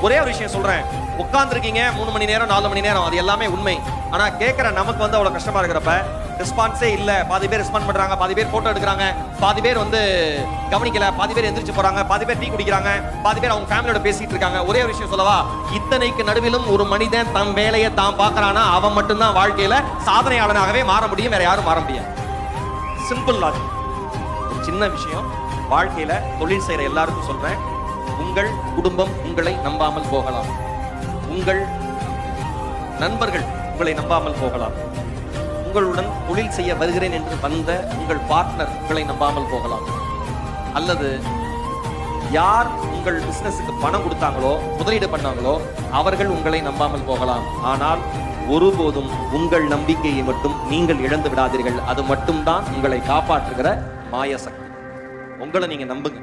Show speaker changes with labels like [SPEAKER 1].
[SPEAKER 1] ஒரே ஒரு விஷயம் சொல்றேன், உட்கார்ந்துருக்கீங்க 3 மணி நேரம் 4 மணி நேரம், அது எல்லாமே உண்மை. ஆனா கேட்கிற நமக்கு வந்து அவ்வளவு கஷ்டமா இருக்கிறப்ப ரெஸ்பான்ஸே இல்ல, பாதி பேர் ரெஸ்பாண்ட் பண்றாங்க, பாதி பேர் போட்டோ எடுக்கிறாங்க, பாதி பேர் வந்து கவனிக்கல, பாதி பேர் எந்திரிச்சு போறாங்க, பாதி பேர் டீ குடிக்கிறாங்க, பாதி பேர் அவங்க ஃபேமிலியோட பேசிட்டு இருக்காங்க. ஒரே ஒரு விஷயம் சொல்லவா, இத்தனைக்கு நடுவிலும் ஒரு மனிதன் தம் வேலையை தான் பார்க்கறானா அவன் மட்டும்தான் வாழ்க்கையில சாதனையாளனாகவே மாற முடியும், வேற யாரும் மாற முடியாது. Simple logic. ஒரு சின்ன விஷயம், வாழ்க்கையில தொழில் செய்யற எல்லாருக்கும் சொல்றேன், உங்கள் குடும்பம் உங்களை நம்பாமல் போகலாம், உங்கள் நண்பர்கள் உங்களை நம்பாமல் போகலாம், உங்களுடன் தொழில் செய்ய வருகிறேன் என்று வந்த உங்கள் பார்ட்னர் உங்களை நம்பாமல் போகலாம், அல்லது யார் உங்கள் பிசினஸுக்கு பணம் கொடுத்தாங்களோ முதலீடு பண்ணாங்களோ அவர்கள் உங்களை நம்பாமல் போகலாம். ஆனால் ஒருபோதும் உங்கள் நம்பிக்கையை மட்டும் நீங்கள் இழந்து விடாதீர்கள். அது மட்டும்தான் உங்களை காப்பாற்றுகிற மாய சக்தி. உங்களை நீங்க நம்புங்க.